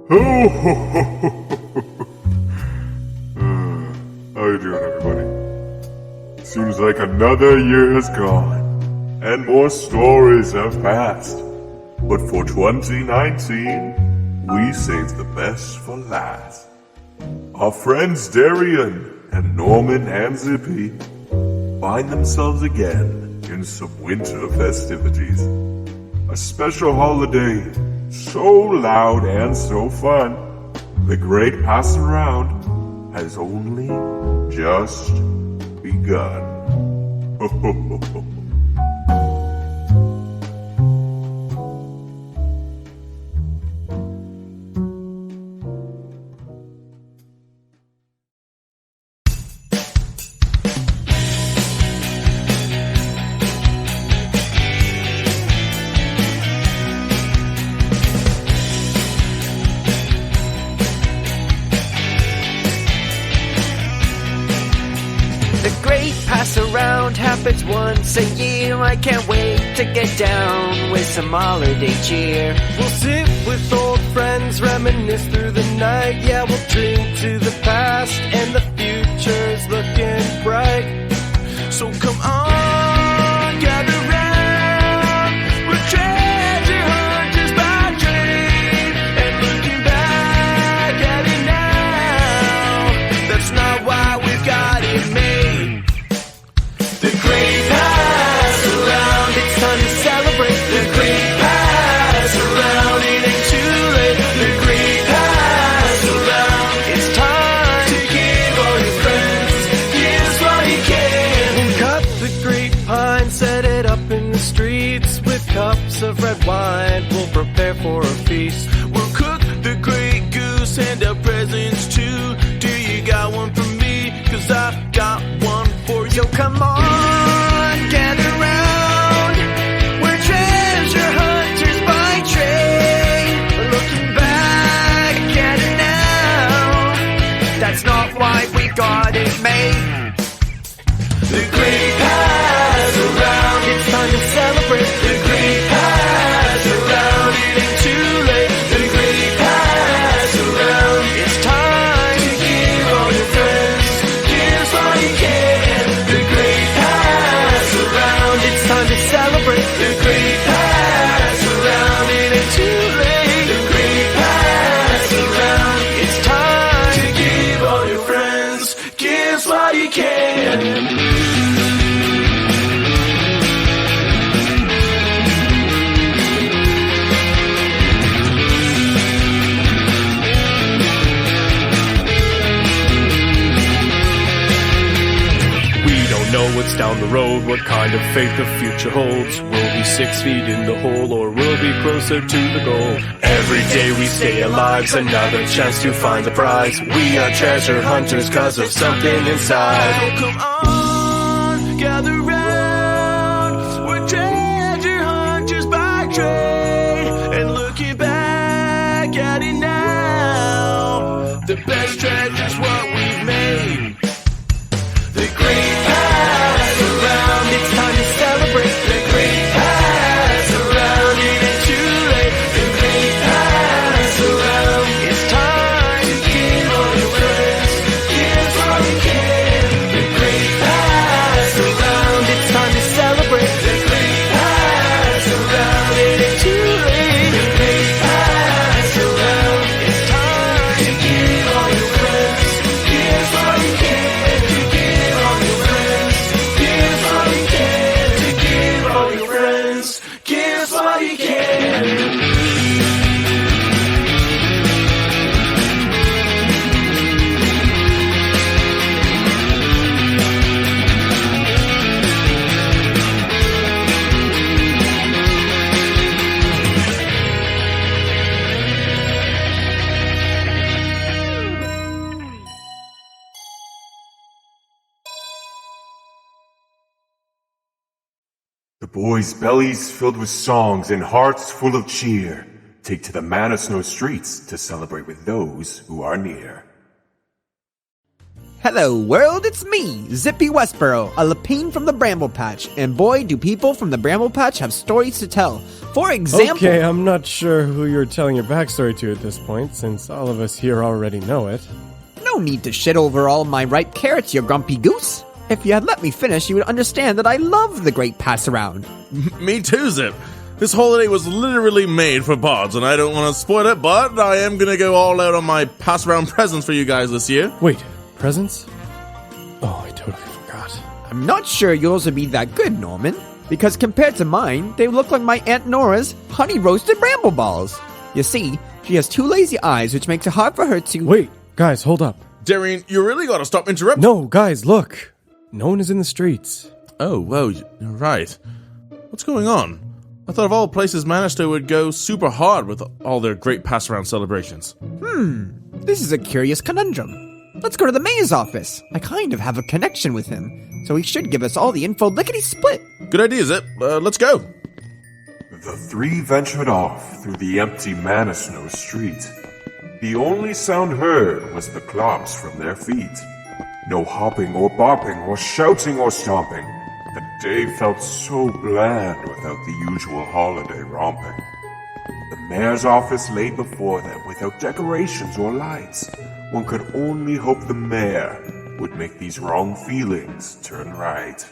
How you doing, everybody? Seems like another year has gone, and more stories have passed. But for 2019, we saved the best for last. Our friends Darian and Norman and Zippy find themselves again in some winter festivities. A special holiday, so loud and so fun, the great pass around has only just begun. Around happens once a year. I can't wait to get down with some holiday cheer. We'll sit with old friends, reminisce through the night. Yeah, we'll drink to the past, and the future's looking bright. So come on, gather round. We're treasure hunters by trade, and looking back at it now, that's not why we've got it made. The great pass around, it's time to celebrate. The great pass around, it ain't too late. The great pass around, it's time to give all your friends, here's what you can. We'll cut the grapevine, set it up in the streets with cups of red wine. We'll prepare for a feast. We'll cook the great goose, hand out presents too. Do you got one for me? 'Cause I've got one for you. So come on, gather round. We're treasure hunters by trade. Looking back at it now, that's not why we got it made. The great pass around, it's time to celebrate. The great pass around, it ain't too late. The great pass around, it's time to give all your friends, here's all you can. The great pass around, it's time to celebrate. The great pass around, it ain't too late. The great pass around, it's time to give all your friends, give what you can. Know what's down the road, what kind of fate the future holds. We'll be 6 feet in the hole, or we'll be closer to the goal. Every day we stay alive's another chance to find the prize. We are treasure hunters 'cause of something inside. So come on, gather round. We're treasure hunters by trade, and looking back at it now, the best treasure's what we've made. The great pass around, it's time to celebrate. The great pass around, it ain't too late. The great pass around, it's time to give all your friends, here's all you can. The great pass around, it's time to celebrate. The great pass around, it ain't too late. The great pass around, it's time to give all your friends, here's all you can. Give what you can. The boys' bellies filled with songs and hearts full of cheer take to the Man of Snow streets to celebrate with those who are near. Hello, world, it's me, Zippy Westboro, a lapine from the Bramble Patch, and boy, do people from the Bramble Patch have stories to tell. For example... Okay, I'm not sure who you're telling your backstory to at this point, since all of us here already know it. No need to shit over all my ripe carrots, you grumpy goose. If you had let me finish, you would understand that I love the Great Pass-Around. Me too, Zip. This holiday was literally made for bards, and I don't want to spoil it, but I am gonna go all out on my pass-around presents for you guys this year. Wait, presents? Oh, I totally forgot. I'm not sure yours would be that good, Norman, because compared to mine, they look like my Aunt Nora's honey-roasted bramble balls. You see, she has 2 lazy eyes, which makes it hard for her to... Wait, guys, hold up. Darian, you really gotta stop interrupting. No, guys, look. No one is in the streets. Oh, well, you're right. What's going on? I thought of all places Manisto would go super hard with all their great pass-around celebrations. This is a curious conundrum. Let's go to the mayor's office. I kind of have a connection with him, so he should give us all the info lickety-split. Good idea, Zip. Let's go. The 3 ventured off through the empty Manasno street. The only sound heard was the clops from their feet. No hopping or bopping or shouting or stomping. The day felt so bland without the usual holiday romping. The mayor's office lay before them without decorations or lights. One could only hope the mayor would make these wrong feelings turn right.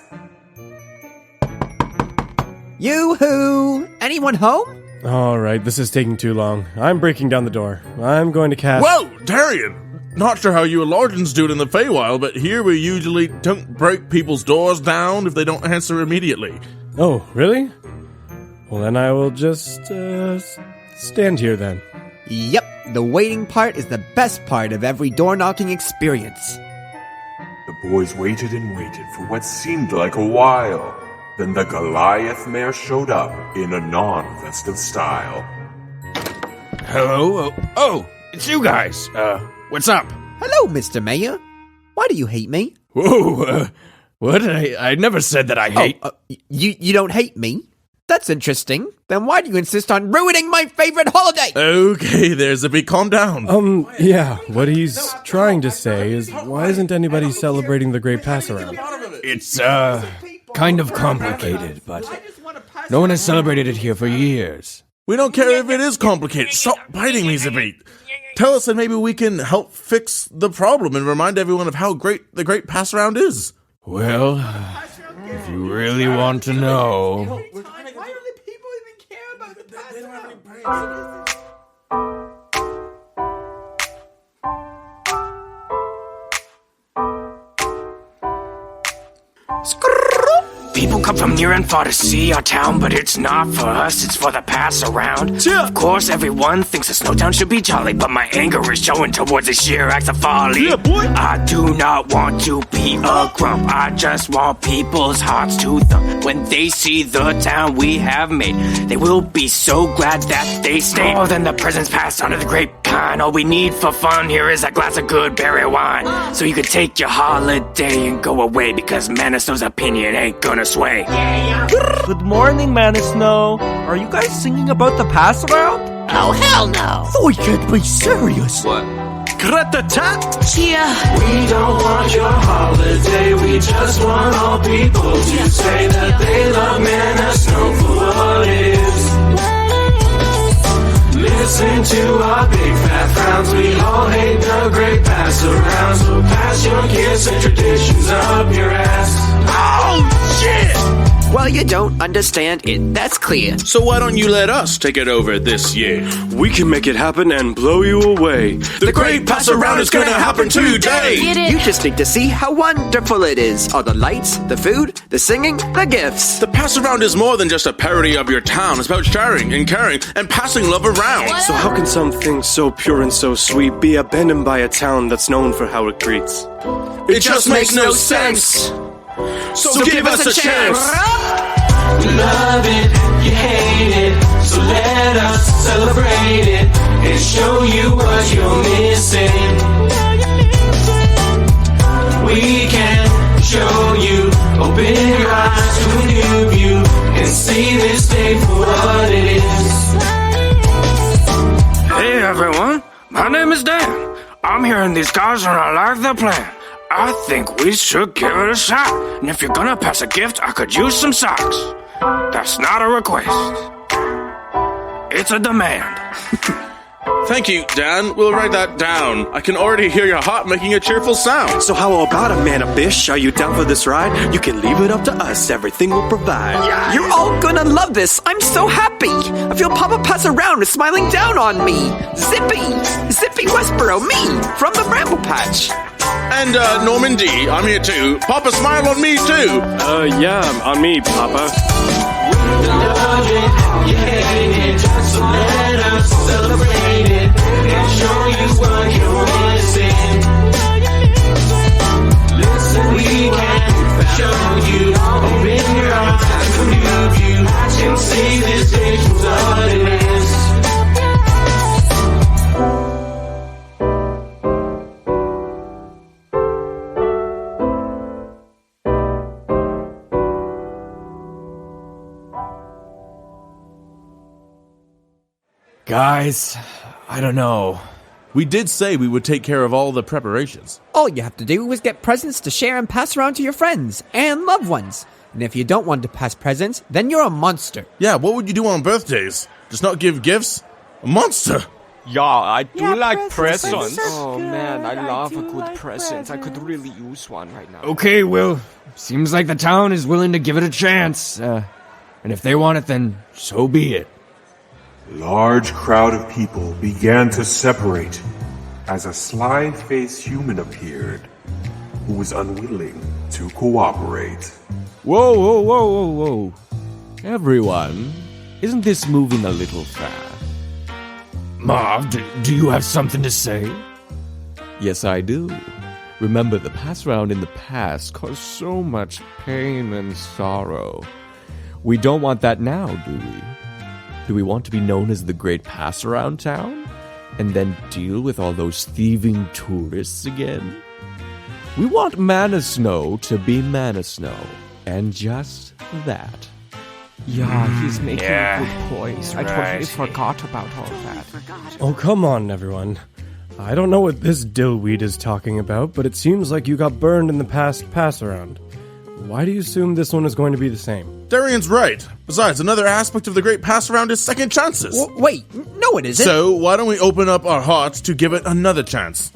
Yoo-hoo! Anyone home? Alright, this is taking too long. I'm breaking down the door. I'm going to cast... Whoa, Darian! Not sure how you Lordans do it in the Feywild, but here we usually don't break people's doors down if they don't answer immediately. Oh, really? Well, then I will just, stand here then. Yep, the waiting part is the best part of every door-knocking experience. The boys waited and waited for what seemed like a while. Then the Goliath mayor showed up in a non-festive style. Hello? Oh, it's you guys. What's up? Hello, Mr. Mayor. Why do you hate me? Whoa, what? I never said that I hate... You don't hate me? That's interesting. Then why do you insist on ruining my favorite holiday? Okay, there's a big calm down. Yeah, what he's trying to say is, why isn't anybody celebrating the Great Pass-Around? It's, kind of complicated, but no one has celebrated it here for years. We don't care if it is complicated. Stop biting me, Zippy. Tell us and maybe we can help fix the problem and remind everyone of how great the Great Pass-Around is. Well, if you really want to know... Why do the people even care about the Pass-Around? People come from near and far to see our town, but it's not for us, it's for the pass-around. Yeah. Of course, everyone thinks a Snowtown should be jolly, but my anger is showing towards the sheer acts of folly. Yeah, boy. I do not want to be a grump, I just want people's hearts to thump. When they see the town we have made, they will be so glad that they stayed. More than the presents passed under the grapevine, all we need for fun here is a glass of good berry wine. So you can take your holiday and go away, because Manisto's opinion ain't gonna sway. Good morning, Manisno. Are you guys singing about the pass-around? Oh, hell no! Oh, you can't be serious. What? Rat-a-tat! Cheer! We don't want your holiday, we just want all people to say that they love Manasno for what it is. Listen to our big fat frowns, we all hate the Great Pass-Around, so pass your kids and traditions up your ass. Oh, shit! Well, you don't understand it, that's clear. So why don't you let us take it over this year? We can make it happen and blow you away. The Great Pass-Around is gonna happen today! You just need to see how wonderful it is. All the lights, the food, the singing, the gifts. The Pass-Around is more than just a parody of your town. It's about sharing and caring and passing love around. So how can something so pure and so sweet be abandoned by a town that's known for how it greets? It just makes no sense. So give us a chance. You love it, you hate it, so let us celebrate it and show you what you're missing. We can show you, open your eyes to a new view and see this day for what it is. Hey everyone, my name is Dan. I'm here in these cars and I like the plan. I think we should give it a shot. And if you're gonna pass a gift, I could use some socks. That's not a request. It's a demand. Thank you, Dan. We'll write that down. I can already hear your heart making a cheerful sound. So how about a man of Bish? Are you down for this ride? You can leave it up to us. Everything we'll provide. You're all gonna love this. I'm so happy. I feel Papa Pass Around is smiling down on me. Zippy Westboro, me, from the Bramble Patch. And Norman D, I'm here too. Papa, smile on me too. Yeah, on me, Papa. Guys, I don't know. We did say we would take care of all the preparations. All you have to do is get presents to share and pass around to your friends and loved ones. And if you don't want to pass presents, then you're a monster. Yeah, what would you do on birthdays? Just not give gifts? A monster! Yeah, I do like presents are presents. so Oh good. man, I I love do a good like present. I could presents. really use one right now. Okay, well, seems like the town is willing to give it a chance. And if they want it, then so be it. Large crowd of people began to separate as a sly-faced human appeared who was unwilling to cooperate. Whoa, whoa, whoa, whoa, whoa. Everyone, isn't this moving a little fast? Marv, do you have something to say? Yes, I do. Remember, the pass round in the past caused so much pain and sorrow. We don't want that now, do we? Do we want to be known as the great pass around town? And then deal with all those thieving tourists again? We want Mana Snow to be Mana Snow. And just that. Yeah, he's making Yeah, a good point. he's I totally right. forgot about all that. Oh, come on, everyone. I don't know what this dillweed is talking about, but it seems like you got burned in the past pass around. Why do you assume this one is going to be the same? Darian's right. Besides, another aspect of the great pass around is second chances. Wait, no it isn't. So, why don't we open up our hearts to give it another chance?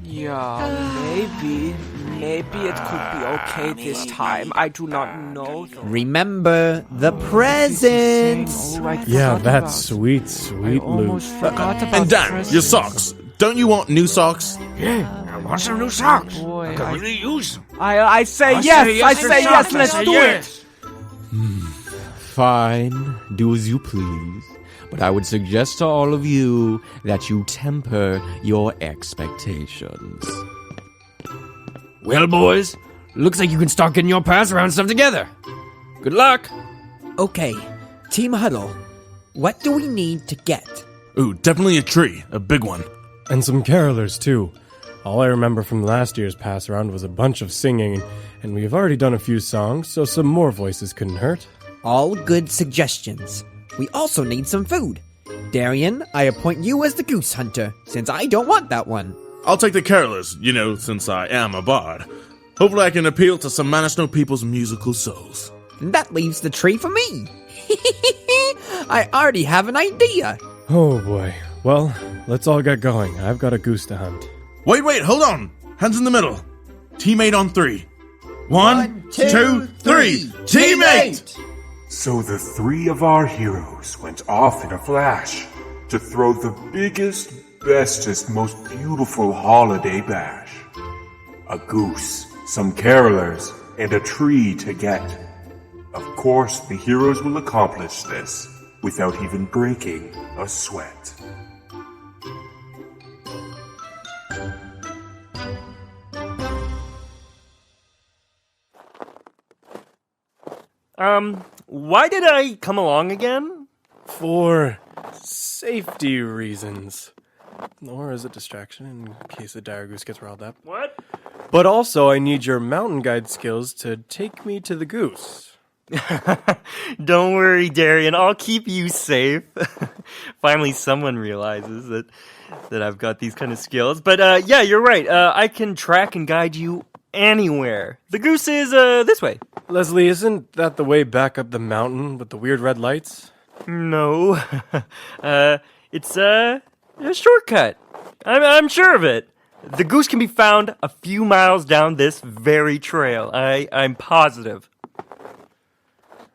Yeah, maybe it could be okay this time. I do not know. Remember the presents. Oh, I Yeah, forgot that's about- sweet, I sweet almost loot. forgot about And Dan, presents. your socks. Don't you want new socks? I want some new socks. Boy, I could really use them. I say I yes. say yes I for say socks. yes. I Let's say do yes. it. Fine, do as you please. But I would suggest to all of you that you temper your expectations. Well, boys, looks like you can start getting your pass around stuff together. Good luck. Okay, Team Huddle, what do we need to get? Ooh, definitely a tree. A big one. And some carolers, too. All I remember from last year's pass around was a bunch of singing, and we've already done a few songs, so some more voices couldn't hurt. All good suggestions. We also need some food. Darian, I appoint you as the goose hunter, since I don't want that one. I'll take the carolers, since I am a bard. Hopefully I can appeal to some Mana Snow people's musical souls. And that leaves the tree for me. I already have an idea. Oh boy. Well, let's all get going. I've got a goose to hunt. Wait, hold on. Hands in the middle. Teammate on 3. 1, 2, 3. Teammate! So the three of our heroes went off in a flash to throw the biggest, bestest, most beautiful holiday bash. A goose, some carolers, and a tree to get. Of course, the heroes will accomplish this without even breaking a sweat. Why did I come along again? For safety reasons. Or as a distraction in case the dire goose gets riled up. What? But also, I need your mountain guide skills to take me to the goose. Don't worry, Darian. I'll keep you safe. Finally, someone realizes that I've got these kind of skills. But yeah, you're right. I can track and guide you anywhere. The goose is this way. Leslie, isn't that the way back up the mountain with the weird red lights? No. It's a shortcut. I'm sure of it. The goose can be found a few miles down this very trail. I'm positive.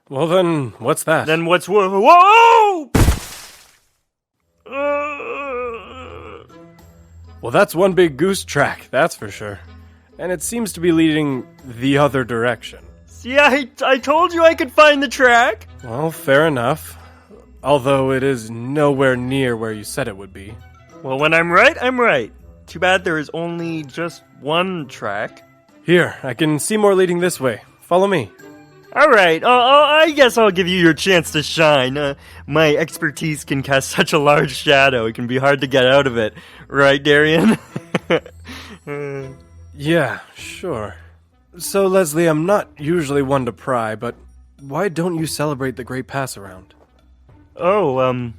Well then, what's that? Then what's... Whoa! Well, that's one big goose track, that's for sure. And it seems to be leading the other direction. See, I told you I could find the track. Well, fair enough. Although it is nowhere near where you said it would be. Well, when I'm right, I'm right. Too bad there is only just one track. Here, I can see more leading this way. Follow me. All right, I guess I'll give you your chance to shine. My expertise can cast such a large shadow, it can be hard to get out of it. Right, Darian? Yeah, sure. So, Leslie, I'm not usually one to pry, but why don't you celebrate the Great Pass Around? Oh,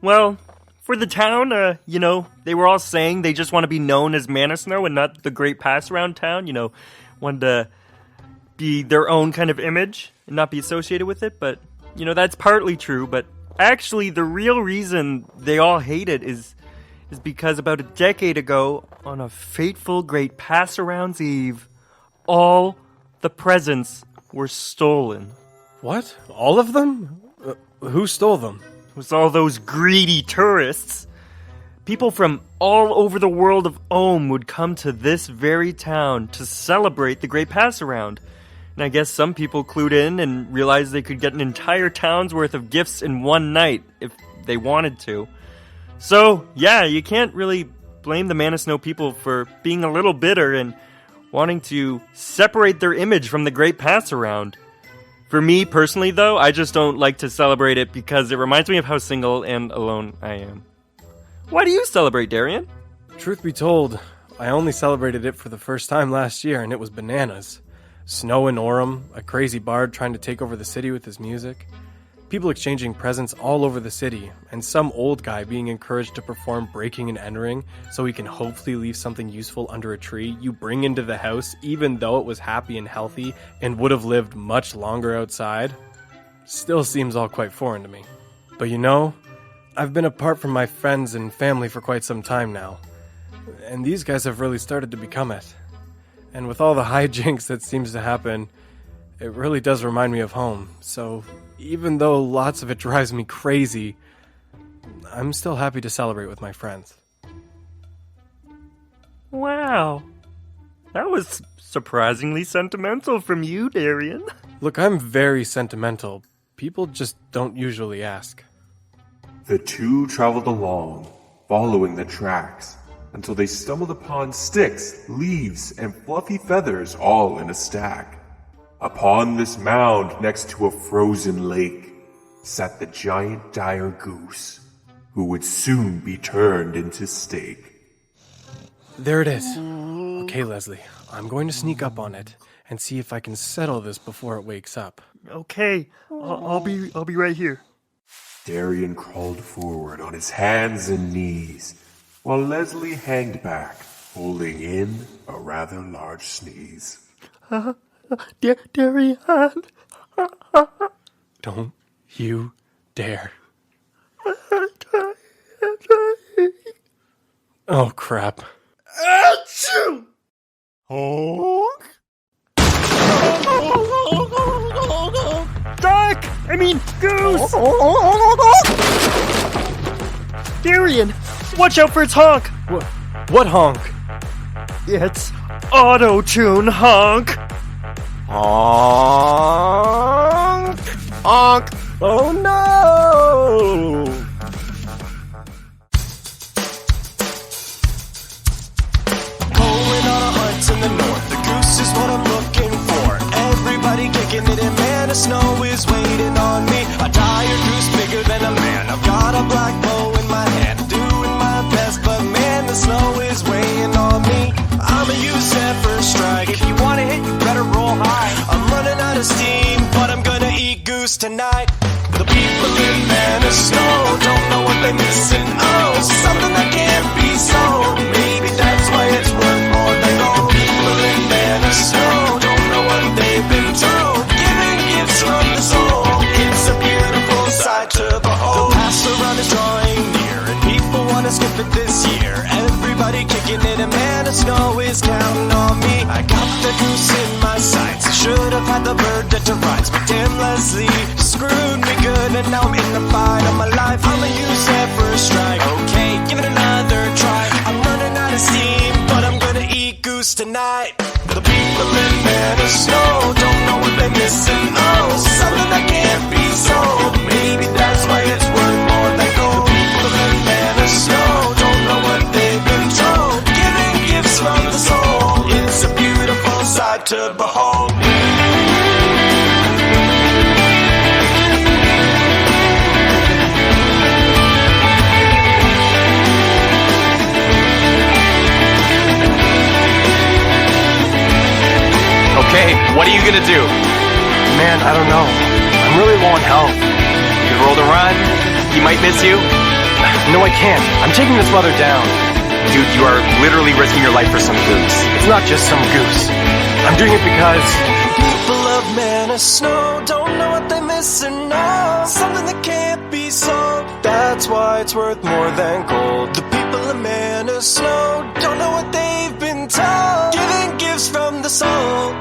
well, for the town, you know, they were all saying they just want to be known as Manasnow and not the Great Pass Around town, you know, wanted to be their own kind of image and not be associated with it, but, you know, that's partly true, but actually the real reason they all hate it is because about a decade ago, on a fateful Great Pass Around's Eve, all the presents were stolen. What? All of them? Who stole them? It was all those greedy tourists. People from all over the world of Ohm would come to this very town to celebrate the Great Pass Around. And I guess some people clued in and realized they could get an entire town's worth of gifts in one night if they wanted to. So, yeah, you can't really blame the Manasnow people for being a little bitter and wanting to separate their image from the Great Pass Around. For me, personally, though, I just don't like to celebrate it because it reminds me of how single and alone I am. Why do you celebrate, Darian? Truth be told, I only celebrated it for the first time last year, and it was bananas. Snow in Orem, a crazy bard trying to take over the city with his music, people exchanging presents all over the city, and some old guy being encouraged to perform breaking and entering so he can hopefully leave something useful under a tree you bring into the house even though it was happy and healthy and would have lived much longer outside. Still seems all quite foreign to me. But you know, I've been apart from my friends and family for quite some time now, and these guys have really started to become it. And with all the hijinks that seems to happen, it really does remind me of home. So even though lots of it drives me crazy, I'm still happy to celebrate with my friends. Wow. That was surprisingly sentimental from you, Darian. Look, I'm very sentimental. People just don't usually ask. The two traveled along, following the tracks, until they stumbled upon sticks, leaves, and fluffy feathers all in a stack. Upon this mound next to a frozen lake sat the giant dire goose, who would soon be turned into steak. There it is. Okay, Leslie, I'm going to sneak up on it and see if I can settle this before it wakes up. Okay, I'll be right here. Darian crawled forward on his hands and knees, while Leslie hanged back, holding in a rather large sneeze. Darian. Don't you dare. Oh, crap. Achoo! Honk! Duck! I mean, goose! Darian, watch out for its honk! What honk? It's auto-tune honk! Honk! Honk! Oh no! Going on a hunt in the north, the goose is what I'm looking for. Everybody kicking it in, man, the snow is waiting on me. A dire goose bigger than a man. I've got a black bow in my hand, doing my best, but man, the snow is weighing on me. I'ma use that first strike. If you wanna hit, you better roll high. I'm running out of steam, but I'm gonna goose tonight. The people in Manor Snow don't know what they're missing. Oh, something that can't be sold. Maybe that's why it's worth more than gold. People in Manor Snow don't know what they've been told. Giving gifts from the soul. It's a beautiful sight to behold. The Passerun is drawing near, and people wanna skip it this year. Everybody kicking it, and Manor Snow is counting on me. I got the goose in my sights. I should have had the bird that to rights, but damn Leslie screwed me good, and now I'm in the fight of my life. I'ma use that first strike. Okay, give it another try. I'm running out of steam, but I'm gonna eat goose tonight. The people in Manor Snow don't know what they're missing. Oh, something that can't be sold. Maybe that's why it's worth more than gold. The people in Manor Snow don't know what they've been told. Giving gifts from the soul. It's a beautiful sight to behold. Okay, what are you gonna do? Man, I don't know. I'm really low on health. You roll the run? He might miss you? No, I can't. I'm taking this mother down. Dude, you are literally risking your life for some goose. It's not just some goose. I'm doing it because... People of Manor Snow don't know what they're missing. No, something that can't be sold. That's why it's worth more than gold. The people of Manor Snow don't know what they've been told. Giving gifts from the soul.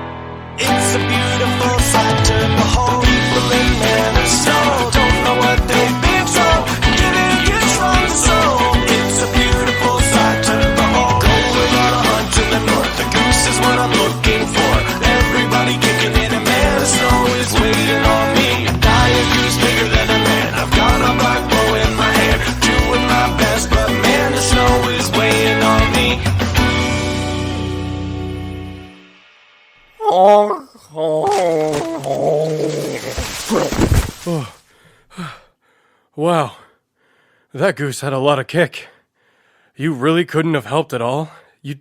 It's a beautiful sight to behold. People in Manor Snow don't know what they've been told. Giving gifts from the soul. It's a beautiful sight to behold. Going on a hunt to the north. The goose is what I'm looking for. Everybody kicking in, and Manor Snow is waiting on me. A giant goose bigger than a man. I've got a black bow in my hand, doing my best, but Manor Snow is waiting on me. Wow, that goose had a lot of kick. You really couldn't have helped at all. You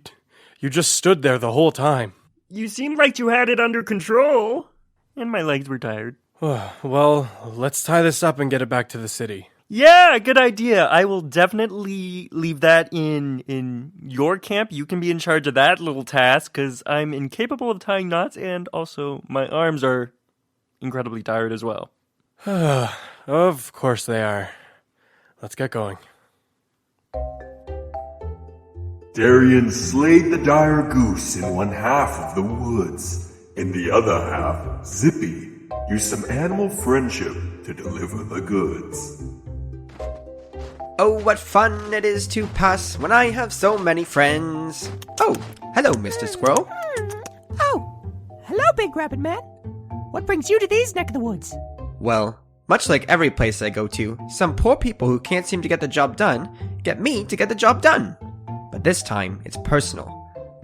just stood there the whole time. You seemed like you had it under control. And my legs were tired. Well, let's tie this up and get it back to the city. Yeah, good idea. I will definitely leave that in your camp. You can be in charge of that little task, because I'm incapable of tying knots, and also my arms are incredibly tired as well. Of course they are. Let's get going. Darien slayed the dire goose in one half of the woods. In the other half, Zippy used some animal friendship to deliver the goods. Oh, what fun it is to pass when I have so many friends. Oh, hello, Mr. Squirrel. Oh, hello, Big Rabbit Man. What brings you to these neck of the woods? Well, much like every place I go to, some poor people who can't seem to get the job done get me to get the job done. But this time, it's personal.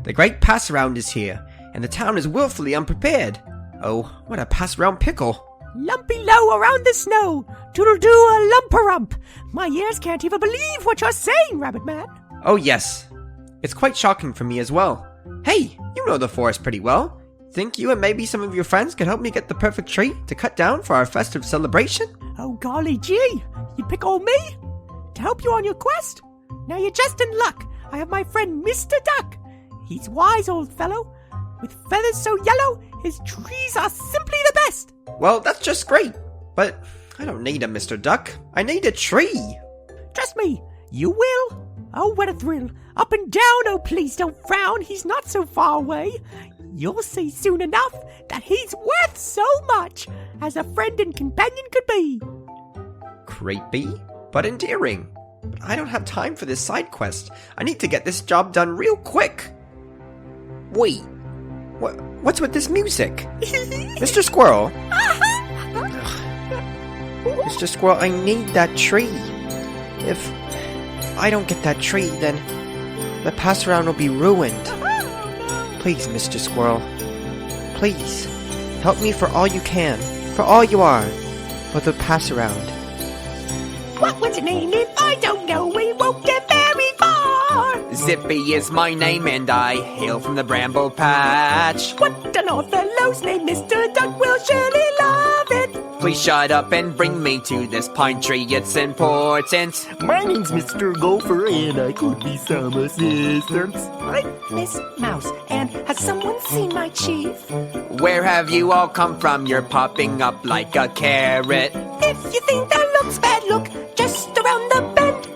The Great Pass-Around is here, and the town is willfully unprepared. Oh, what a pass-around pickle. Lumpy low around the snow, doodle-doo a lump-a-rump. My ears can't even believe what you're saying, Rabbit Man. Oh yes, it's quite shocking for me as well. Hey, you know the forest pretty well. Think you and maybe some of your friends could help me get the perfect tree to cut down for our festive celebration? Oh golly gee, you'd pick on me? To help you on your quest? Now you're just in luck. I have my friend Mr. Duck. He's wise, old fellow. With feathers so yellow, his trees are simply the best. Well, that's just great. But I don't need a Mr. Duck. I need a tree. Trust me, you will. Oh, what a thrill. Up and down, oh please don't frown. He's not so far away. You'll see soon enough that he's worth so much as a friend and companion could be. Creepy, but endearing. But I don't have time for this side quest. I need to get this job done real quick. Wait, what's with this music? Mr. Squirrel? Mr. Squirrel, I need that tree. If I don't get that tree, then the pass-around will be ruined. Please, Mr. Squirrel. Please, help me for all you can, for all you are, for the pass-around. What was your name? If I don't know, we won't get very far. Zippy is my name, and I hail from the Bramble Patch. What an odd fellow's name, Mr. Duck will surely love it. Please shut up and bring me to this pine tree, it's important. My name's Mr. Gopher, and I could be some assistance. I'm Miss Mouse, and has someone seen my chief? Where have you all come from? You're popping up like a carrot. If you think that looks bad, look just around the bend.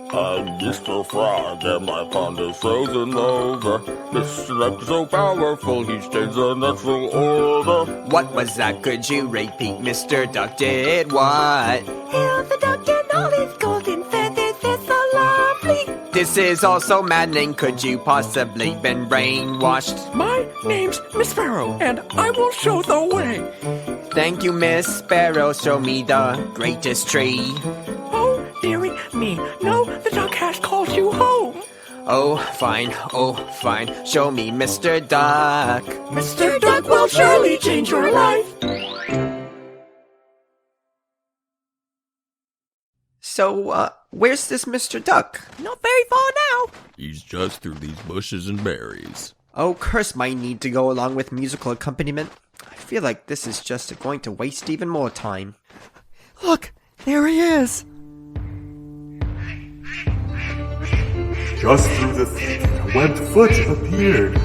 I'm Mr. Frog, and my pond is frozen over. Mr. Duck is so powerful, he stays a natural order. What was that? Could you repeat? Mr. Duck did what? Hail the duck and all his golden feathers, they're so lovely. This is also maddening. Could you possibly been brainwashed? My name's Miss Sparrow, and I will show the way. Thank you, Miss Sparrow. Show me the greatest tree. Oh, dearie me, no, the duck has called you home. Oh, fine. Show me Mr. Duck. Mr. Duck will surely change your life. So, where's this Mr. Duck? Not very far now. He's just through these bushes and berries. Oh, curse my need to go along with musical accompaniment. I feel like this is just going to waste even more time. Look, there he is. Just through the thicket, a webbed foot appeared,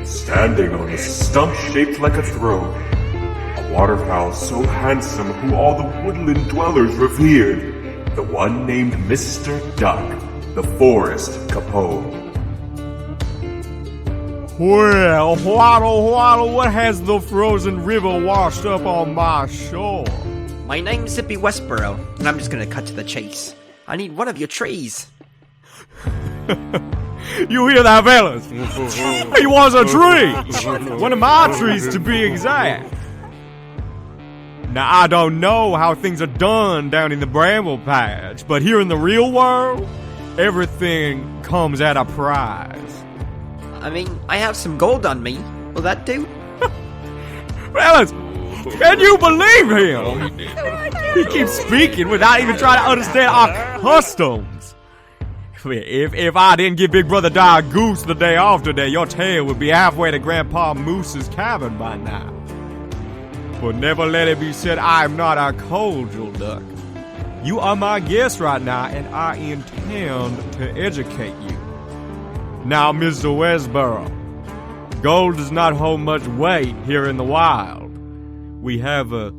standing on a stump shaped like a throne. A waterfowl so handsome who all the woodland dwellers revered. The one named Mr. Duck, the forest Capone. Well, waddle, what has the frozen river washed up on my shore? My name's Zippy Westboro, and I'm just gonna cut to the chase. I need one of your trees. You hear that, fellas? He wants a tree! One of my trees, to be exact. Now, I don't know how things are done down in the bramble patch, but here in the real world, everything comes at a price. I mean, I have some gold on me. Will that do? Fellas, can you believe him? He keeps speaking without even trying to understand our customs. If I didn't give Big Brother Die a goose the day after that, your tail would be halfway to Grandpa Moose's cabin by now. But never let it be said I am not a cordial duck. You are my guest right now, and I intend to educate you. Now, Mr. Westboro, gold does not hold much weight here in the wild. We have a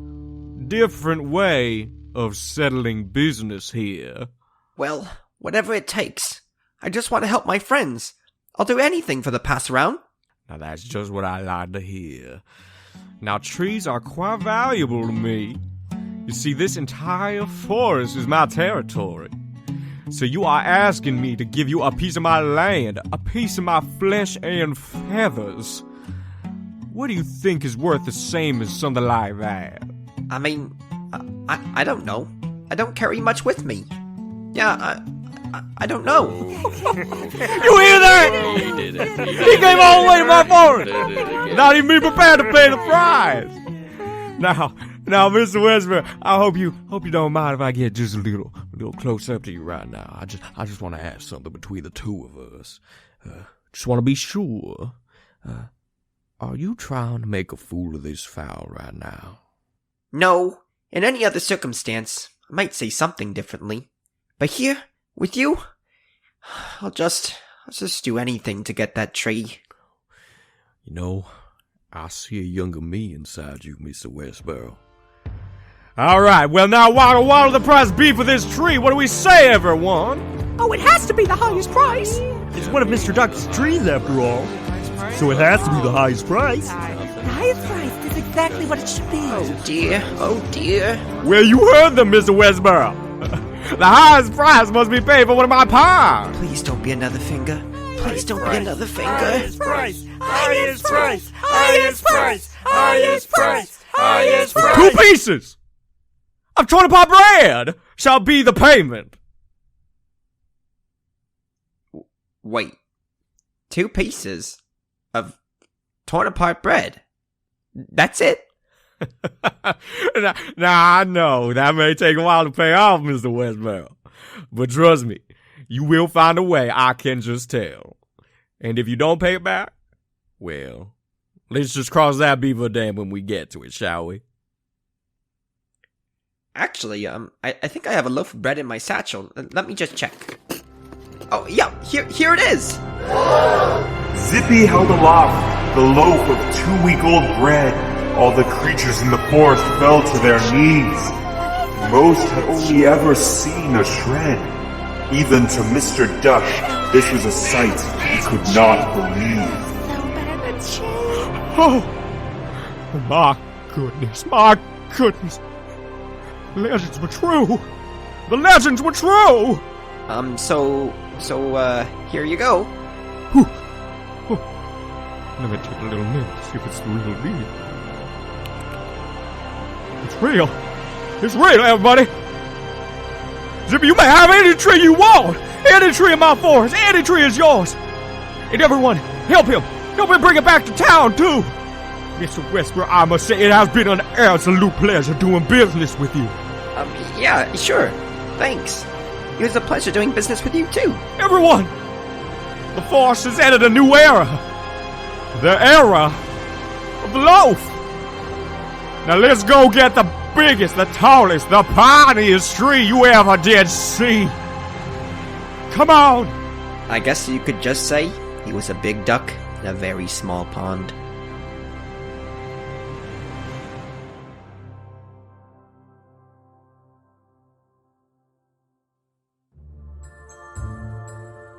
different way of settling business here. Well, whatever it takes. I just want to help my friends. I'll do anything for the pass around. Now that's just what I like to hear. Now trees are quite valuable to me. You see, this entire forest is my territory. So you are asking me to give you a piece of my land, a piece of my flesh and feathers. What do you think is worth the same as something like that? I mean, I don't know. I don't carry much with me. Yeah, I don't know. You hear that? He did it. He came all the way to my forest. Not even be prepared to pay the price. Now, Mr. Westboro, I hope you don't mind if I get just a little close up to you right now. I just want to ask something between the two of us. Just want to be sure. Are you trying to make a fool of this fowl right now? No. In any other circumstance, I might say something differently. But here, with you, I'll just do anything to get that tree. You know, I see a younger me inside you, Mr. Westboro. All right, well now, what'll the price be for this tree? What do we say, everyone? Oh, it has to be the highest price. It's one of Mr. Duck's trees, after all. So it has to be the highest price. The highest price is exactly what it should be. Oh dear. Well, you heard them, Mr. Westboro. The highest price must be paid for one of my pies. Please don't be another finger. Please don't be another finger. Highest price! Highest price! Highest price! Highest price! Highest price! 2 pieces of torn apart bread shall be the payment. Wait. 2 pieces of torn apart bread? That's it? Now, I know that may take a while to pay off, Mr. Westboro. But trust me, you will find a way, I can just tell. And if you don't pay it back, well, let's just cross that beaver dam when we get to it, shall we? Actually, I think I have a loaf of bread in my satchel. Let me just check. Oh, yeah, here it is! Zippy held aloft the loaf of 2-week-old bread. All the creatures in the forest fell to their knees. Most had only ever seen a shred. Even to Mr. Dush, this was a sight he could not believe. Oh, my goodness, my goodness. The legends were true. The legends were true. So, here you go. Let me take a little nip, see if it's the real deal. It's real. It's real, everybody. Zippy, you may have any tree you want. Any tree in my forest. Any tree is yours. And everyone, help him. Help him bring it back to town, too. Mr. Whisper, I must say it has been an absolute pleasure doing business with you. Yeah, sure. Thanks. It was a pleasure doing business with you, too. Everyone, the forest has entered a new era. The era of the loaf. Now let's go get the biggest, the tallest, the pineyest tree you ever did see. Come on. I guess you could just say he was a big duck in a very small pond.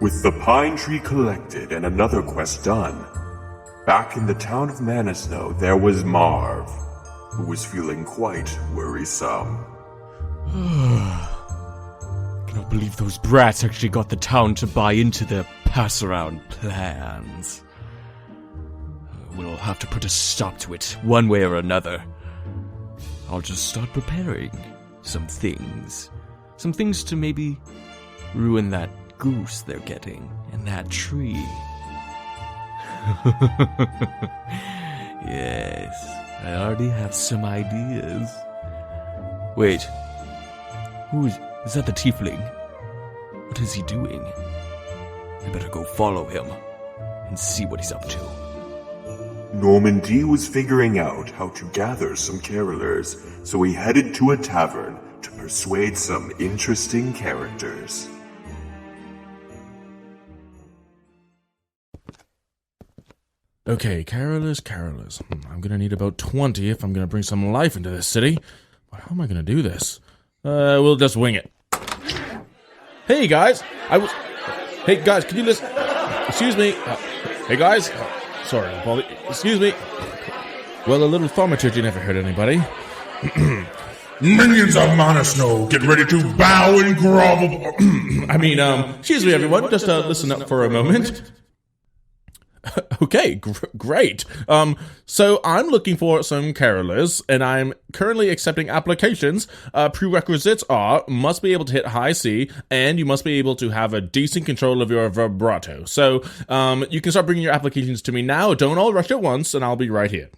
With the pine tree collected and another quest done, back in the town of Manasno there was Marv, who was feeling quite worrisome. Cannot believe those brats actually got the town to buy into their pass-around plans. We'll have to put a stop to it, one way or another. I'll just start preparing some things. Some things to maybe ruin that goose they're getting and that tree. Yes, I already have some ideas. Wait, is that the tiefling? What is he doing? I better go follow him and see what he's up to. Normandy was figuring out how to gather some carolers, so he headed to a tavern to persuade some interesting characters. Okay, carolers. I'm gonna need about 20 if I'm gonna bring some life into this city. But how am I gonna do this? We'll just wing it. Hey guys, Hey guys, can you listen? Excuse me. Hey guys. Sorry, Polly. Excuse me. Well, a little thaumaturgy never hurt anybody. Minions of Manasno, get ready to bow and grovel. Excuse me, everyone. Just listen up for a moment. Okay, great. So I'm looking for some carolers, and I'm currently accepting applications. Prerequisites are, must be able to hit high C, and you must be able to have a decent control of your vibrato. So, you can start bringing your applications to me now. Don't all rush at once, and I'll be right here.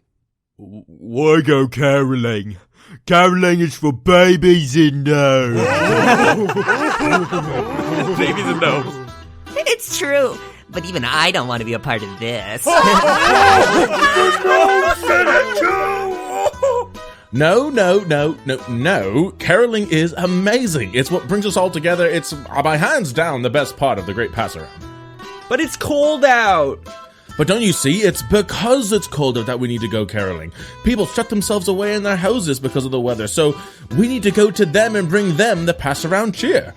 Why go caroling? Caroling is for babies in nose. Babies in nose. It's true. But even I don't want to be a part of this. No. Caroling is amazing. It's what brings us all together. It's, by hands down, the best part of the Great Pass-Around. But it's cold out. But don't you see? It's because it's cold out that we need to go caroling. People shut themselves away in their houses because of the weather, so we need to go to them and bring them the Pass-Around cheer.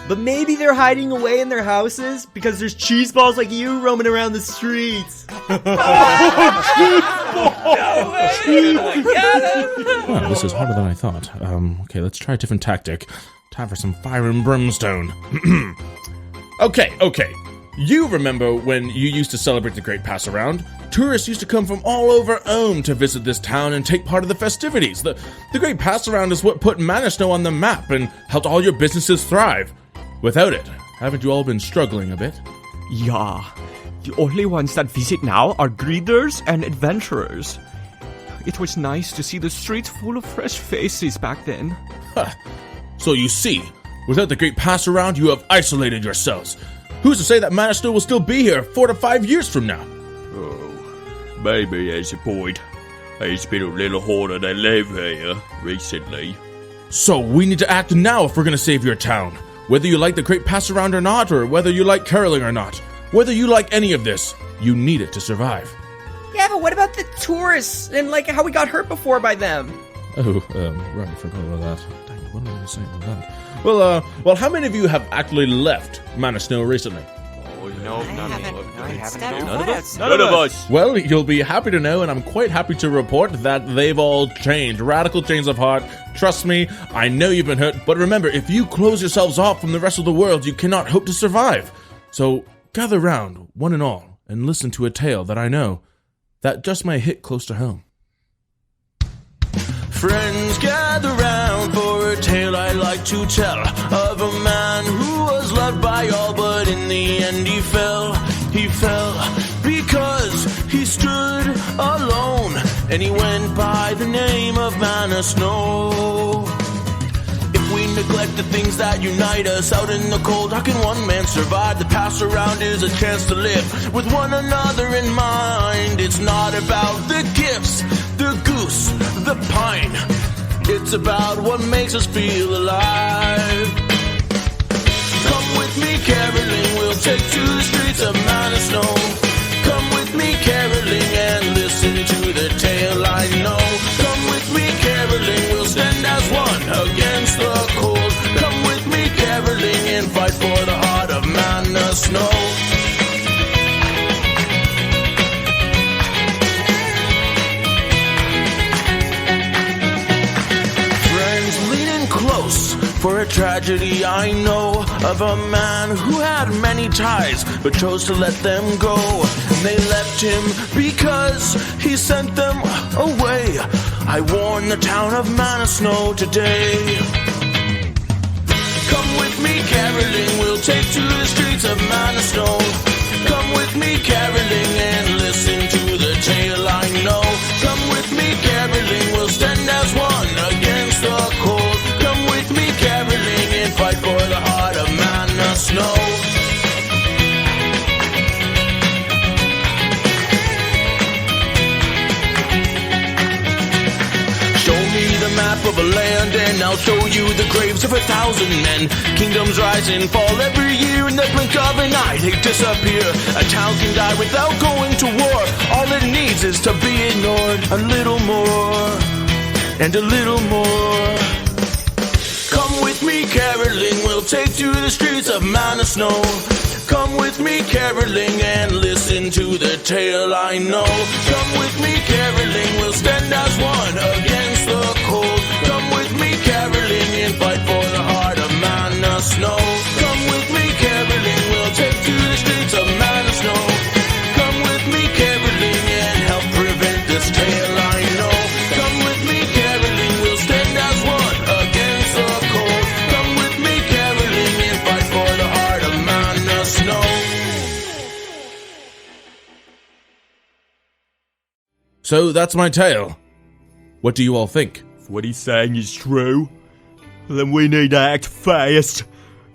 But maybe they're hiding away in their houses because there's cheese balls like you roaming around the streets. Wow, this is harder than I thought. Okay, let's try a different tactic. Time for some fire and brimstone. Okay. You remember when you used to celebrate the Great Pass-Around? Tourists used to come from all over Ohm to visit this town and take part of the festivities. The Great Pass-Around is what put Manasno on the map and helped all your businesses thrive. Without it, haven't you all been struggling a bit? Yeah. The only ones that visit now are greeders and adventurers. It was nice to see the streets full of fresh faces back then. Huh. So you see, without the Great Pass-Around, you have isolated yourselves. Who's to say that Manasno will still be here 4 to 5 years from now? Oh, maybe there's a point. It's been a little harder to live here recently. So we need to act now if we're gonna save your town. Whether you like the Great Pass Around or not, or whether you like caroling or not, whether you like any of this, you need it to survive. Yeah, but what about the tourists and like how we got hurt before by them? Oh, right, I forgot about that. Dang, what am I gonna say about that? Well, how many of you have actually left Mana Snow recently? No, none None of us. Well, you'll be happy to know, and I'm quite happy to report that they've all changed. Radical change of heart. Trust me, I know you've been hurt, but remember, if you close yourselves off from the rest of the world, you cannot hope to survive. So gather round, one and all, and listen to a tale that I know that just may hit close to home. Friends gather round for a tale I like to tell of a man who was loved by all, but in the end he fell. He fell because he stood alone, and he went by the name of Mana Snow. If we neglect the things that unite us out in the cold, how can one man survive? The pass around is a chance to live with one another in mind. It's not about the gifts, the goose, the pine. It's about what makes us feel alive. Come with me caroling, we'll take to the streets of Mana Snow. Come with me caroling and listen to the tale I know. Come with me caroling, we'll stand as one against the cold. Come with me caroling and fight for the heart of Mana Snow. Close for a tragedy I know of a man who had many ties but chose to let them go. And they left him because he sent them away. I warn the town of Mana Snow today. Come with me caroling, we'll take to the streets of Mana Snow. Come with me caroling and listen to the tale I know. Come with me caroling, we'll stand as one against the cold. Come with me caroling and fight for the heart of Mana Snow. Show me the map of a land and I'll show you the graves of 1,000 men. Kingdoms rise and fall every year in the blink of an eye. They disappear. A town can die without going to war. All it needs is to be ignored. A little more and a little more. Come with me caroling, we'll take to the streets of Mana Snow. Come with me caroling and listen to the tale I know. Come with me caroling, we'll stand as one against the cold. Come with me caroling and fight for the heart of Mana Snow. Come with me caroling, we'll take to the streets of Mana Snow. Come with me caroling and help prevent this tale I know. Come with me caroling, we'll stand as one against the cold. Come with me caroling and fight for the heart of Mana Snow. So that's my tale. What do you all think? If what he's saying is true, then we need to act fast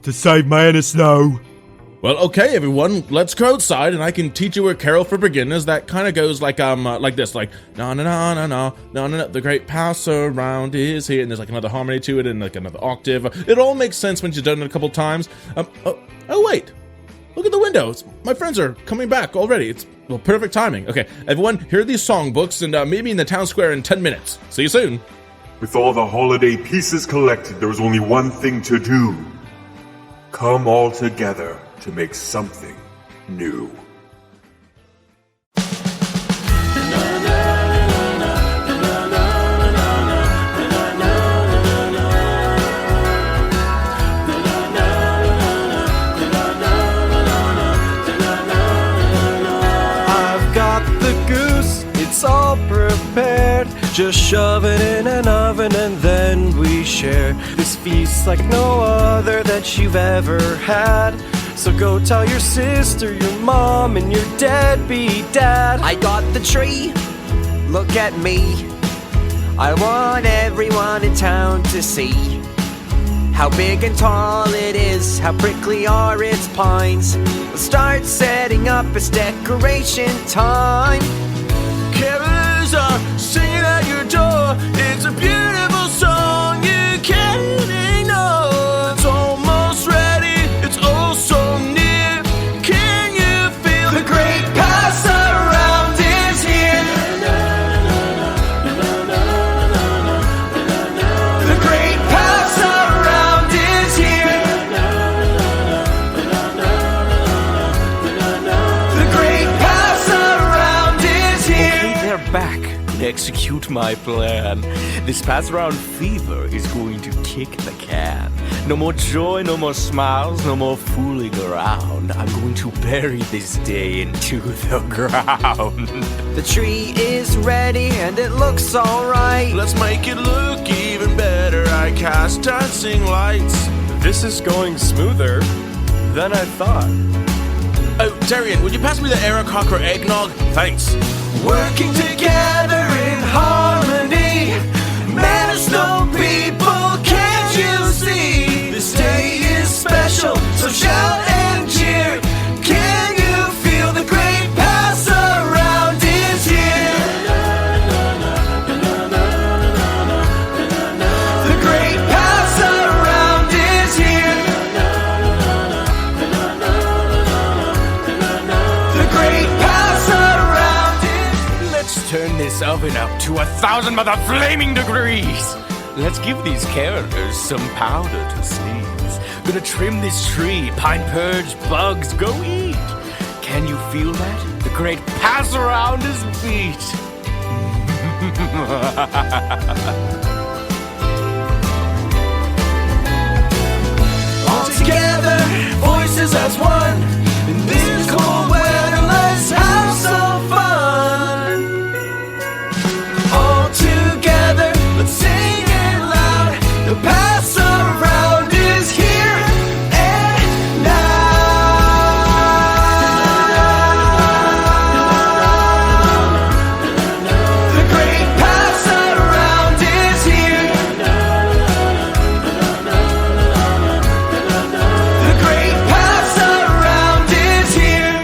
to save Mana Snow. Well, okay, everyone, let's go outside, and I can teach you a carol for beginners that kind of goes like this, like na na na na na na na. The great pass around is here, and there's like another harmony to it, and like another octave. It all makes sense when you've done it a couple times. Oh wait, look at the window. My friends are coming back already. It's perfect timing. Okay, everyone, here are these songbooks, and meet me in the town square in 10 minutes. See you soon. With all the holiday pieces collected, there was only one thing to do. Come all together to make something new. I've got the goose, it's all prepared. Just shove it in an oven and then we share this feast like no other that you've ever had. So go tell your sister, your mom, and your deadbeat dad. I got the tree, look at me. I want everyone in town to see how big and tall it is, how prickly are its pines. We'll start setting up, it's decoration time. Carolers are singing at your door, it's a beautiful song, you can't execute my plan. This pass-around fever is going to kick the can. No more joy, no more smiles, no more fooling around. I'm going to bury this day into the ground. The tree is ready and it looks alright. Let's make it look even better. I cast dancing lights. This is going smoother than I thought. Oh, Darian, would you pass me the Aerococker eggnog? Thanks. Working together in harmony. Man of snow people, can't you see? This day is special, so shout and cheer. Can you feel the great pass around is here? The great pass around is here. The great pass around is. Let's turn this oven up to 1,000 mother flaming degrees. Let's give these characters some powder to sneeze. Gonna trim this tree, pine purge, bugs, go eat. Can you feel that? The great pass around is beat. All together, voices as one. In this cold weather, let's have some fun. All together, let's sing it loud. The pass around is here and now. The great pass around is here. The great pass around is here.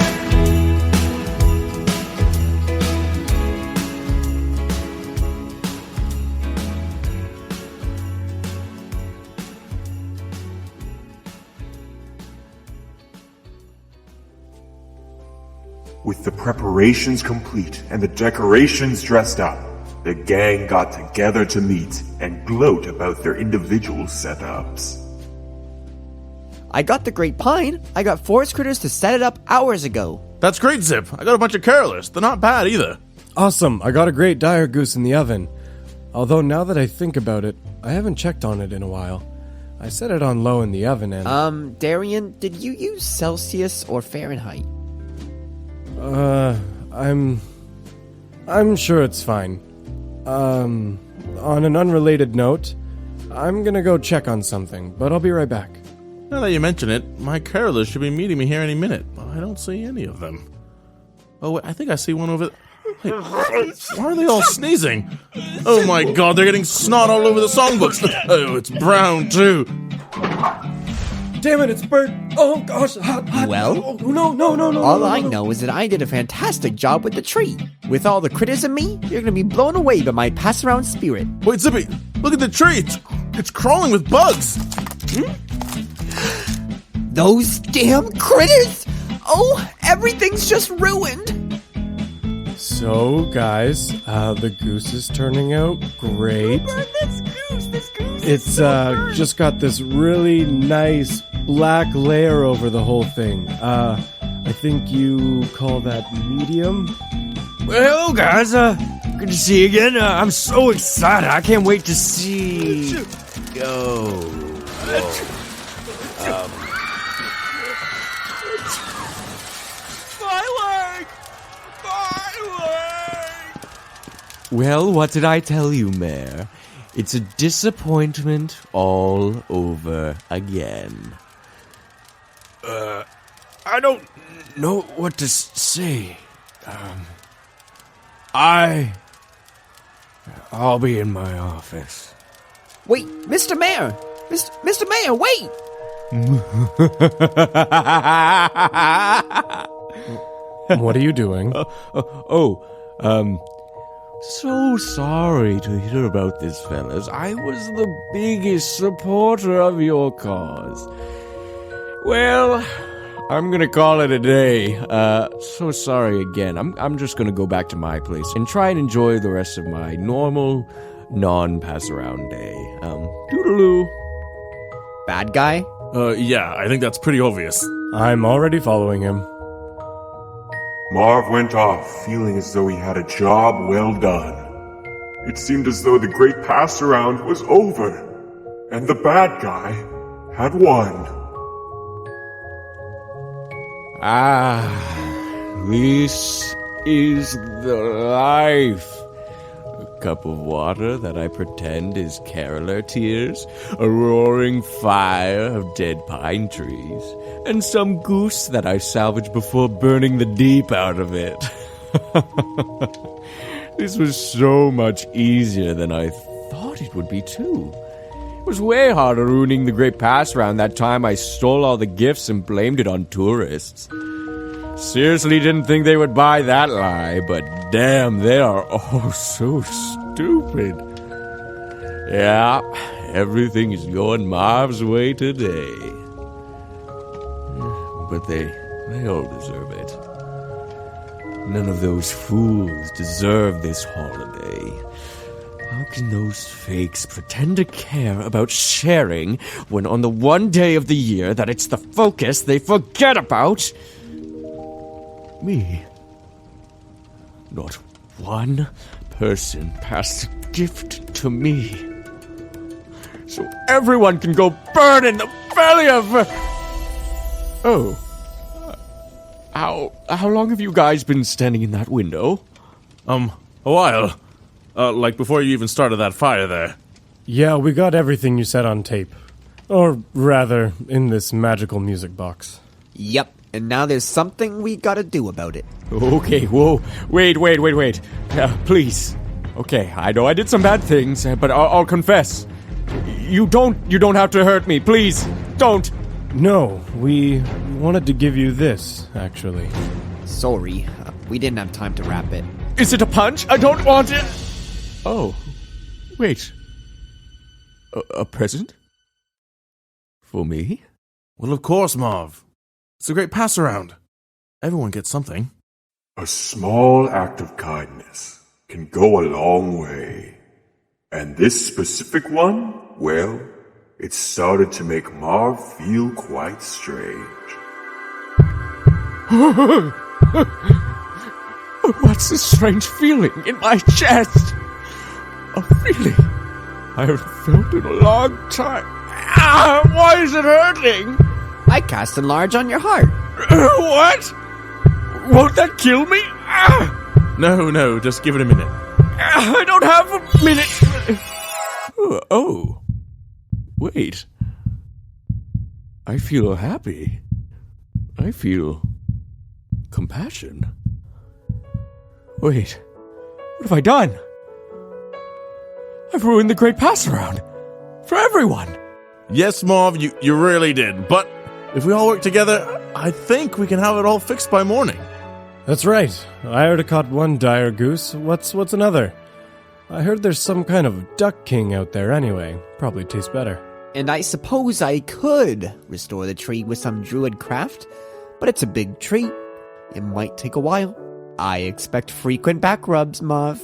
With the preparations complete and the decorations dressed up, the gang got together to meet and gloat about their individual setups. I got the Great Pine. I got forest critters to set it up hours ago. That's great, Zip. I got a bunch of carolers. They're not bad either. Awesome. I got a great dire goose in the oven. Although now that I think about it, I haven't checked on it in a while. I set it on low in the oven and... Darian, did you use Celsius or Fahrenheit? I'm sure it's fine. On an unrelated note, I'm gonna go check on something, but I'll be right back. Now that you mention it, my carolers should be meeting me here any minute, but I don't see any of them. Oh, wait, I think I see one over there. Wait, why are they all sneezing? Oh my god, they're getting snot all over the songbooks. Oh, it's brown too. Damn it, it's Bert. Oh gosh, hot. Well, oh, no. All I know is that I did a fantastic job with the tree. With all the critters and me, you're gonna be blown away by my pass-around spirit. Wait, Zippy, look at the tree. It's crawling with bugs. Those damn critters! Oh, everything's just ruined. So, guys, the goose is turning out great. This goose It's just got this really nice black layer over the whole thing. I think you call that medium? Well, hello, guys. Good to see you again. I'm so excited. I can't wait to see... Well, what did I tell you, Mayor? It's a disappointment all over again. I don't know what to say. I'll be in my office. Wait, Mr. Mayor! Mr. Mayor, wait! What are you doing? So sorry to hear about this, fellas. I was the biggest supporter of your cause. Well, I'm gonna call it a day. So sorry again. I'm just gonna go back to my place and try and enjoy the rest of my normal, non-pass-around day. Toodaloo. Bad guy? Yeah, I think that's pretty obvious. I'm already following him. Marv went off, feeling as though he had a job well done. it seemed as though the great pass-around was over, and the bad guy had won. This is the life. A cup of water that I pretend is caroler tears, a roaring fire of dead pine trees, and some goose that I salvaged before burning the deep out of it. This was so much easier than I thought it would be, too. It was way harder ruining the Great Pass Round that time I stole all the gifts and blamed it on tourists. Seriously didn't think they would buy that lie, but damn, they are all so stupid. Yeah, everything is going Marv's way today. But they all deserve it. None of those fools deserve this holiday. How can those fakes pretend to care about sharing when on the one day of the year that it's the focus they forget about me? Not one person passed a gift to me. So everyone can go burn in the belly of... Oh. How long have you guys been standing in that window? A while. Like before you even started that fire there. Yeah, we got everything you said on tape. Or rather, in this magical music box. Yep, and now there's something we gotta do about it. Okay, whoa. Wait. Please. Okay, I know I did some bad things, but I'll confess. You don't have to hurt me, please. Don't. No, we wanted to give you this, actually. Sorry, we didn't have time to wrap it. Is it a punch? I don't want it! Oh, wait. A present? For me? Well, of course, Marv. It's a great pass-around. Everyone gets something. A small act of kindness can go a long way. And this specific one, well, it started to make Marv feel quite strange. What's this strange feeling in my chest? A feeling I haven't felt in a long time. Why is it hurting? I cast Enlarge on your heart. What? Won't that kill me? No, just give it a minute. I don't have a minute. Oh. Wait. I feel happy. I feel compassion. Wait. What have I done? I've ruined the Great Pass-Around. For everyone. Yes, Marv, you really did. But if we all work together, I think we can have it all fixed by morning. That's right. I already caught one dire goose. What's another? I heard there's some kind of duck king out there anyway. Probably tastes better. And I suppose I could restore the tree with some druid craft, but it's a big tree. It might take a while. I expect frequent back rubs, Marv.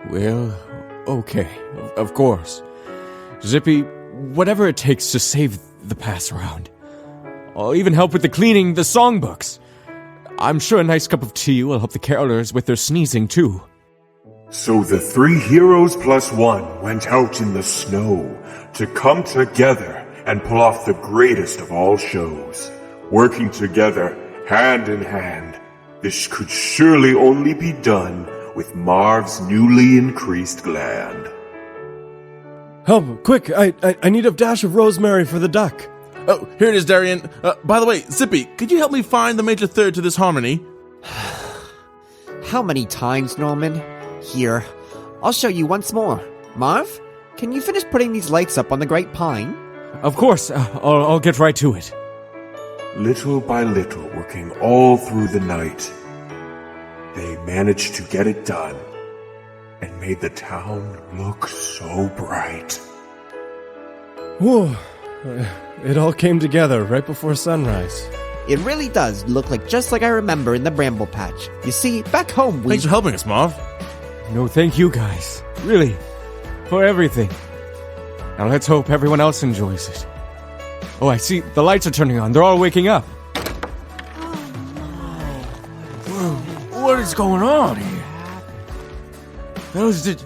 Well, okay, of course. Zippy, whatever it takes to save the pass-around. I'll even help with the cleaning the songbooks. I'm sure a nice cup of tea will help the carolers with their sneezing, too. So the 3 heroes plus 1 went out in the snow to come together and pull off the greatest of all shows. Working together, hand in hand, this could surely only be done with Marv's newly increased gland. Help, quick, I need a dash of rosemary for the duck. Oh, here it is, Darian. By the way, Zippy, could you help me find the major third to this harmony? How many times, Norman? Here, I'll show you once more. Marv, can you finish putting these lights up on the Great Pine? Of course, I'll get right to it. Little by little, working all through the night, they managed to get it done and made the town look so bright. Whoa, it all came together right before sunrise. It really does look just like I remember in the Bramble Patch. You see, back home we... Thanks for helping us, Marv. No, thank you guys. Really. For everything. Now let's hope everyone else enjoys it. Oh, I see. The lights are turning on. They're all waking up. Whoa, what is going on here? Fellas, did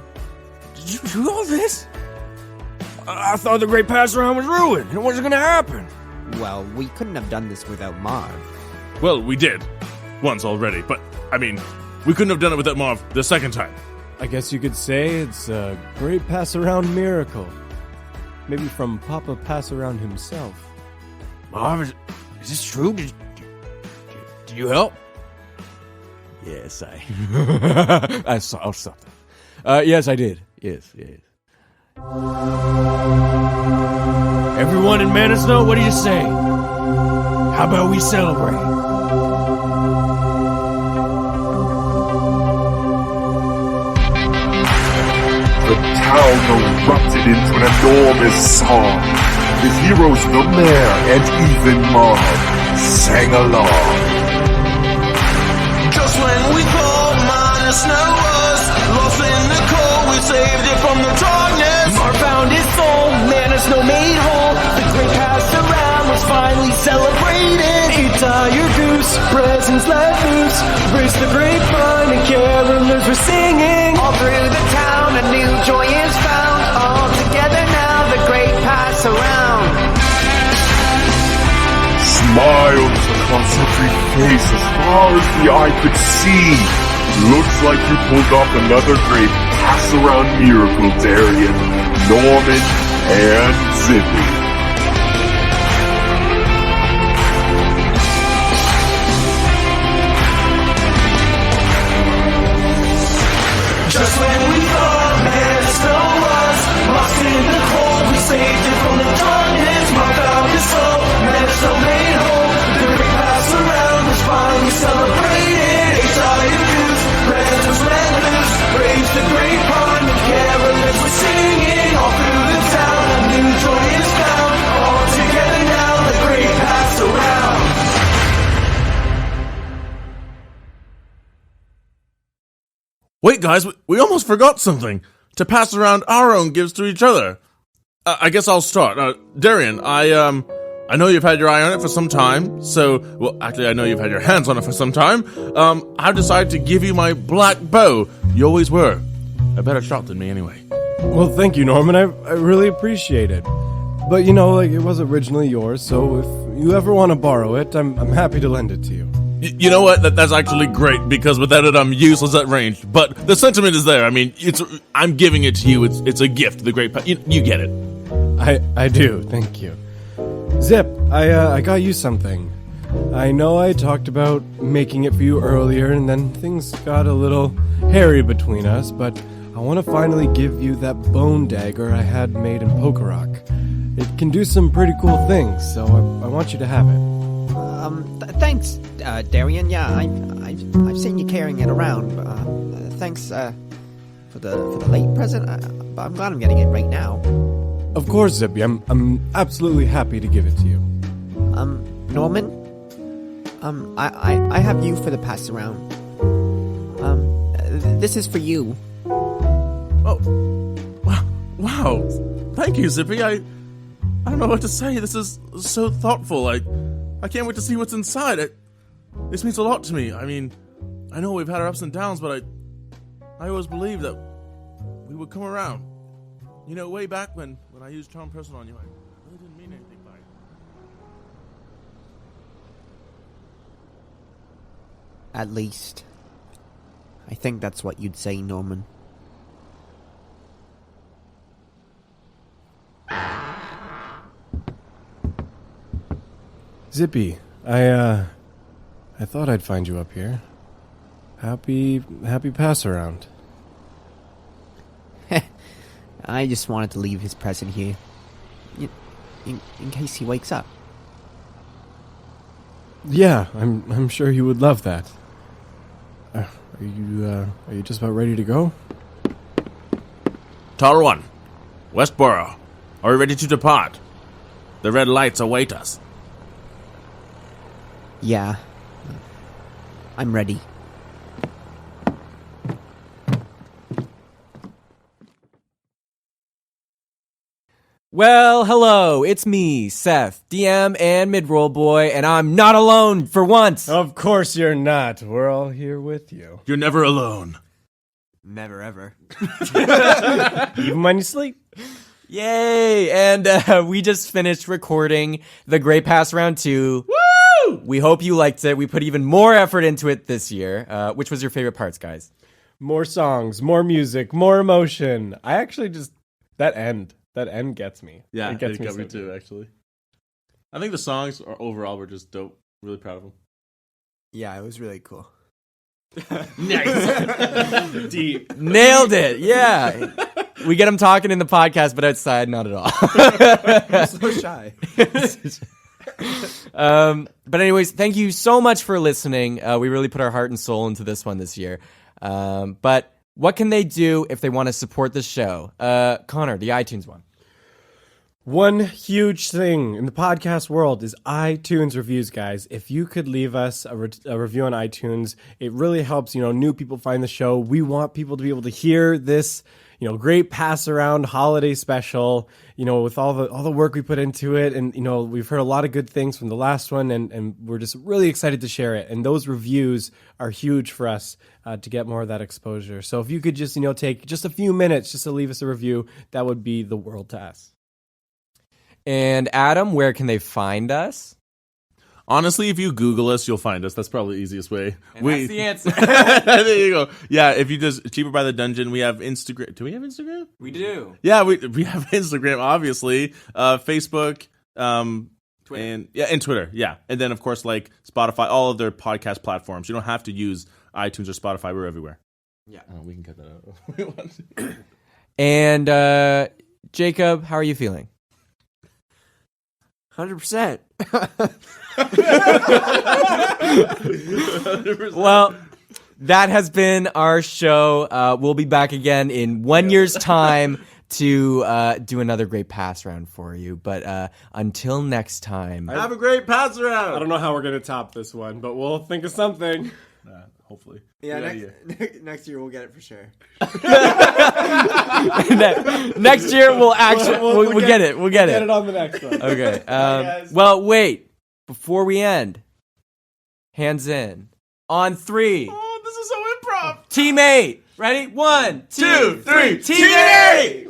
Did you do all this? I thought the Great Pass Around was ruined. It wasn't gonna happen. Well, we couldn't have done this without Marv. Well, we did. Once already, but, I mean, we couldn't have done it without Marv the second time. I guess you could say it's a great pass-around miracle. Maybe from Papa Pass-Around himself. Marv, is this true? Did you help? Yes, I saw something. Yes, I did. Yes. Everyone in Manasno, what do you say? How about we celebrate? The town erupted into an enormous song. The heroes, the mayor, and even Marv sang along. Just when we thought Manasno was lost in the cold, we saved it from the darkness. Marv found his soul, Manasno made whole. The great pass around was finally celebrated. Eat your goose, presents let loose. Raise the grapevine and carolers were singing. All through the town a new joy is found. All together now the great pass around. Smiles across every face as far as the eye could see. Looks like you pulled off another great pass-around miracle, Darian, Norman, and Zippy. Just when we thought Manasno was lost in the cold, we saved it from the darkness. Marv found his soul, Manasno made whole. The great pass around was finally celebrated. Ate all your goose, presents let loose. Raised the great pond and carolers were singing. All through the town a new joy is found. All together now the great pass around. Wait, guys, we almost forgot something. To pass around our own gifts to each other. I guess I'll start. Darian, I know you've had your eye on it for some time, so, well, actually, I know you've had your hands on it for some time. I've decided to give you my black bow. You always were a better shot than me anyway. Well, thank you, Norman. I really appreciate it. But, you know, like, it was originally yours, so if you ever want to borrow it, I'm happy to lend it to you. You know what? That's actually great, because without it, I'm useless at range. But the sentiment is there. I mean, I'm giving it to you. It's a gift. The great... You get it. I do. Thank you. Zip, I got you something. I know I talked about making it for you earlier, and then things got a little hairy between us, but I want to finally give you that bone dagger I had made in Pokerok. It can do some pretty cool things, so I want you to have it. Thanks, Darian. Yeah, I've seen you carrying it around. Thanks for the late present. But I'm glad I'm getting it right now. Of course, Zippy. I'm absolutely happy to give it to you. Norman. I have you for the pass around. This is for you. Oh, wow! Thank you, Zippy. I don't know what to say. This is so thoughtful. I can't wait to see what's inside. This means a lot to me. I mean, I know we've had our ups and downs, but I always believed that we would come around. You know, way back when I used charm person on you, I really didn't mean anything by it. At least, I think that's what you'd say, Norman. Zippy, I thought I'd find you up here. Happy pass around. I just wanted to leave his present here. In case he wakes up. Yeah, I'm sure he would love that. Are you just about ready to go? Tower 1, Westboro. Are we ready to depart? The red lights await us. Yeah. I'm ready. Well, hello, it's me, Seth, DM and mid-roll boy, and I'm not alone for once. Of course you're not. We're all here with you. You're never alone. Never ever. Even when you sleep. Yay! And we just finished recording the Great Pass Round 2. Woo! We hope you liked it. We put even more effort into it this year. Which was your favorite parts, guys? More songs, more music, more emotion. I actually just that end gets me. Yeah, it gets got so me too. Actually, I think the songs overall were just dope. Really proud of them. Yeah, it was really cool. Nice. Deep. Nailed it. Yeah. We get them talking in the podcast, but outside, not at all. I'm so shy. But anyways, thank you so much for listening. We really put our heart and soul into this one this year. But what can they do if they want to support the show? Connor, the iTunes one. One huge thing in the podcast world is iTunes reviews, guys. If you could leave us a review on iTunes, it really helps, new people find the show. We want people to be able to hear this, great pass around holiday special, with all the work we put into it. And, we've heard a lot of good things from the last one and we're just really excited to share it. And those reviews are huge for us to get more of that exposure. So if you could just, take just a few minutes just to leave us a review, that would be the world to us. And Adam, where can they find us? Honestly, if you Google us, you'll find us. That's probably the easiest way. And that's the answer. There you go. Yeah, if you just Cheaper by the Dungeon, we have Instagram. Do we have Instagram? We do. Yeah, we have Instagram, obviously. Facebook, Twitter. And Twitter. Yeah, and then of course like Spotify, all of their podcast platforms. You don't have to use iTunes or Spotify. We're everywhere. Yeah, we can cut that out if we want to. And Jacob, how are you feeling? 100%. Well, that has been our show. We'll be back again in 1 year's time to do another great pass round for you. But until next time, have a great pass round. I don't know how we're going to top this one, but we'll think of something. Hopefully. Yeah, next year we'll get it for sure. Next year we'll actually we'll get it. We'll get it. Get it on the next one. Okay. Well, wait. Before we end, hands in on 3. Oh, this is so improv. Team 8. Ready? 1, 2, 3. Team 8.